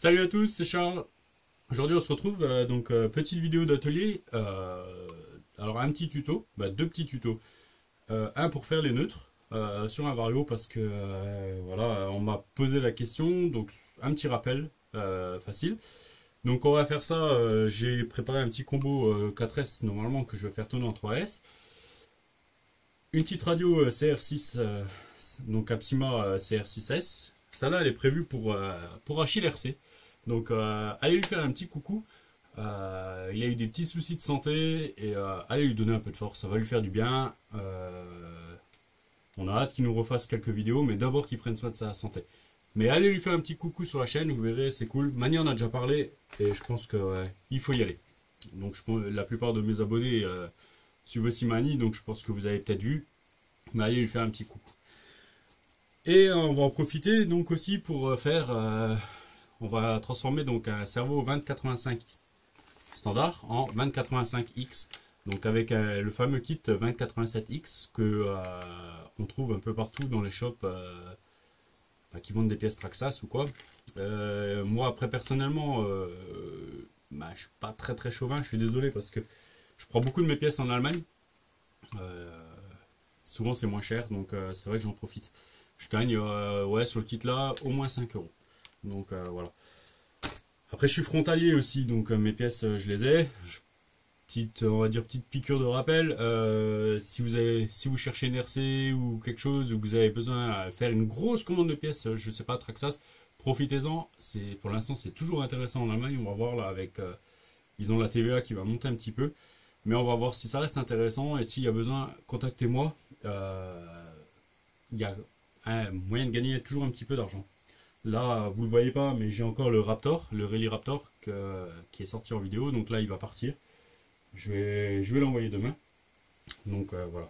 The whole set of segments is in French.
Salut à tous, c'est Charles. Aujourd'hui on se retrouve, petite vidéo d'atelier. Alors un petit tuto, deux petits tutos. Un pour faire les neutres sur un Vario parce que voilà, on m'a posé la question, donc un petit rappel facile. Donc on va faire ça, j'ai préparé un petit combo 4S normalement que je vais faire tourner en 3S. Une petite radio CR6, donc Apsima CR6S. Celle-là elle est prévue pour Achille RC. Donc allez lui faire un petit coucou. Il a eu des petits soucis de santé et allez lui donner un peu de force, ça va lui faire du bien. On a hâte qu'il nous refasse quelques vidéos, mais d'abord qu'il prenne soin de sa santé. Mais allez lui faire un petit coucou sur la chaîne, vous verrez, c'est cool. Mani en a déjà parlé et je pense que il faut y aller. Donc la plupart de mes abonnés suivent aussi Mani, donc je pense que vous avez peut-être vu. Mais allez lui faire un petit coucou. Et on va en profiter donc aussi pour faire... on va transformer donc un cerveau 2085 standard en 2085X. Donc avec le fameux kit 2087X que on trouve un peu partout dans les shops qui vendent des pièces Traxxas ou quoi. Moi après personnellement, je suis pas très chauvin, je suis désolé parce que je prends beaucoup de mes pièces en Allemagne. Souvent c'est moins cher, donc c'est vrai que j'en profite. Je gagne sur le kit là au moins 5 €. Donc voilà. Après je suis frontalier aussi, donc mes pièces je les ai. On va dire petite piqûre de rappel. Si vous cherchez une RC ou quelque chose, ou que vous avez besoin de faire une grosse commande de pièces, je sais pas, Traxxas, profitez-en. Pour l'instant c'est toujours intéressant en Allemagne. On va voir là avec ils ont la TVA qui va monter un petit peu. Mais on va voir si ça reste intéressant et s'il y a besoin, contactez-moi. Il y a un moyen de gagner toujours un petit peu d'argent. Là, vous le voyez pas, mais j'ai encore le Raptor, le Rally Raptor qui est sorti en vidéo. Donc là, il va partir. Je vais l'envoyer demain. Donc voilà.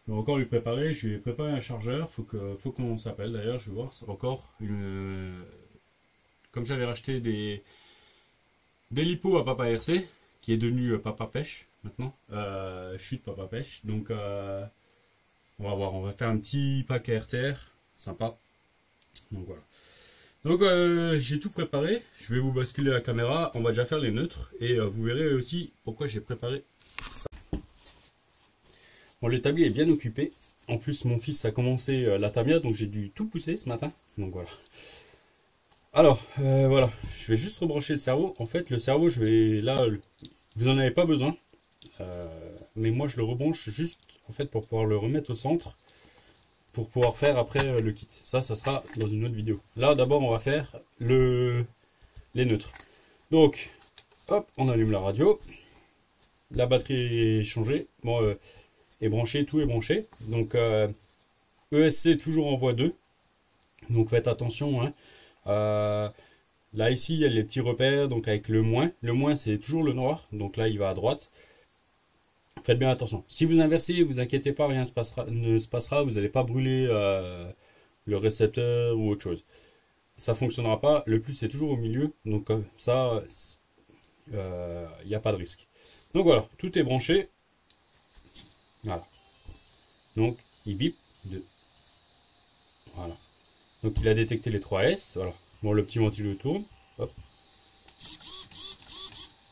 Je vais encore lui préparer. Je vais préparer un chargeur. Faut qu'on s'appelle d'ailleurs. Je vais voir encore comme j'avais racheté des lipos à Papa RC, qui est devenu Papa Pêche maintenant. Chute Papa Pêche. Donc on va voir. On va faire un petit pack à RTR. Sympa. Donc voilà. Donc j'ai tout préparé, je vais vous basculer la caméra, on va déjà faire les neutres et vous verrez aussi pourquoi j'ai préparé ça. Bon, l'établi est bien occupé, en plus mon fils a commencé la Tamiya donc j'ai dû tout pousser ce matin, donc voilà. Alors voilà, je vais juste rebrancher le cerveau, en fait le cerveau vous en avez pas besoin, mais moi je le rebranche juste en fait pour pouvoir le remettre au centre. Pour pouvoir faire après le kit. Ça sera dans une autre vidéo. Là, d'abord, on va faire les neutres. Donc, hop, on allume la radio. La batterie est changée. Bon, est branchée, tout est branché. Donc, ESC toujours en voie 2. Donc, faites attention. Hein. Là, ici, il y a les petits repères. Donc, avec le moins. Le moins, c'est toujours le noir. Donc là, il va à droite. Faites bien attention. Si vous inversez, vous inquiétez pas, rien ne se passera. Vous n'allez pas brûler le récepteur ou autre chose. Ça fonctionnera pas. Le plus c'est toujours au milieu. Donc comme ça, il n'y a pas de risque. Donc voilà, tout est branché. Voilà. Donc il bip. Voilà. Donc il a détecté les 3S. Voilà. Bon, le petit ventilo tourne. Hop.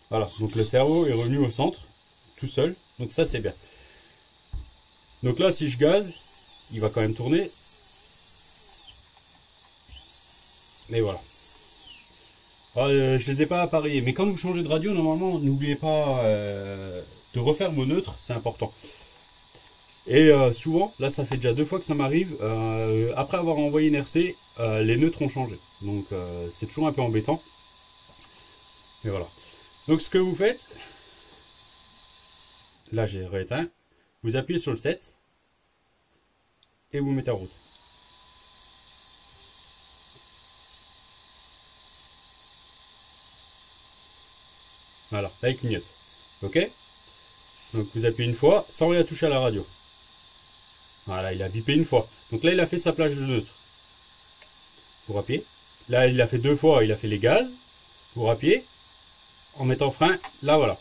Voilà. Donc le cerveau est revenu au centre, tout seul. Donc ça c'est bien. Donc là si je gaze, il va quand même tourner. Mais voilà. Je les ai pas appareillés. Mais quand vous changez de radio, normalement, n'oubliez pas de refaire vos neutres, c'est important. Et souvent, là ça fait déjà 2 fois que ça m'arrive, après avoir envoyé une RC, les neutres ont changé. Donc c'est toujours un peu embêtant. Mais voilà. Donc ce que vous faites... Là j'ai rééteint, vous appuyez sur le 7 et vous mettez en route. Voilà, là il clignote. Ok. Donc vous appuyez une fois sans rien toucher à la radio. Voilà, il a bipé une fois. Donc là il a fait sa plage de neutre. Vous rappelez. Là il a fait 2 fois, il a fait les gaz. Vous rappelez. En mettant frein, là voilà.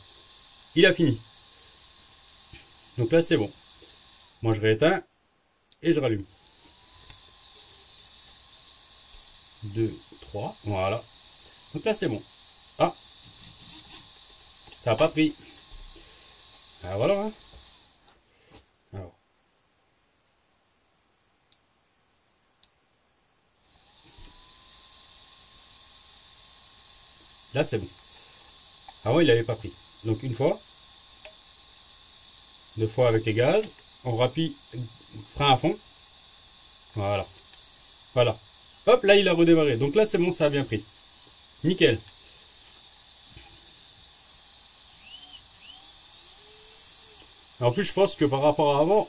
Il a fini. Donc là c'est bon. Moi je rééteins et je rallume. 2, 3, voilà. Donc là c'est bon. Ah, ça n'a pas pris. Ah voilà. Hein. Alors. Là c'est bon. Avant il n'avait pas pris. Donc une fois. Deux fois avec les gaz. On rappuie frein à fond. Voilà. Voilà. Hop, là il a redémarré. Donc là c'est bon, ça a bien pris. Nickel. En plus je pense que par rapport à avant,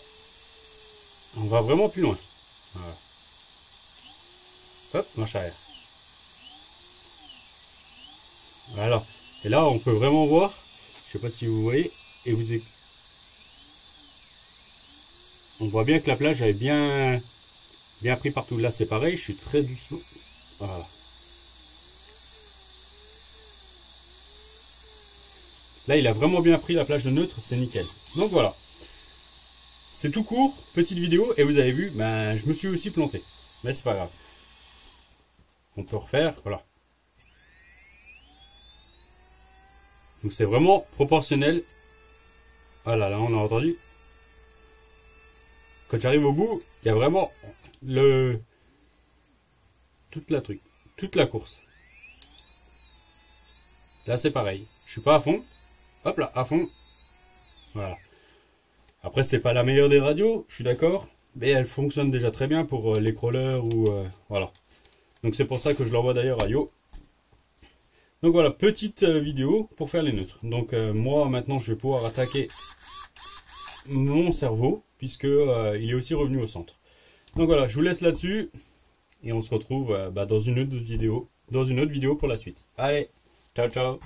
on va vraiment plus loin. Voilà. Hop, marche arrière. Voilà. Et là on peut vraiment voir, je sais pas si vous voyez, et on voit bien que la plage est bien pris partout. Là c'est pareil, je suis très doucement. Voilà. Là il a vraiment bien pris la plage de neutre, c'est nickel. Donc voilà. C'est tout court, petite vidéo, et vous avez vu, ben, je me suis aussi planté. Mais c'est pas grave. On peut refaire, voilà. Donc c'est vraiment proportionnel. Voilà, là on a entendu. Quand j'arrive au bout, il y a vraiment toute la course. Là c'est pareil. Je suis pas à fond. Hop là, à fond. Voilà. Après c'est pas la meilleure des radios, je suis d'accord. Mais elle fonctionne déjà très bien pour les crawlers ou voilà. Donc c'est pour ça que je l'envoie d'ailleurs à Yo. Donc voilà, petite vidéo pour faire les neutres. Donc moi maintenant je vais pouvoir attaquer mon cerveau puisque il est aussi revenu au centre. Donc voilà, je vous laisse là-dessus et on se retrouve dans une autre vidéo pour la suite. Allez, ciao ciao.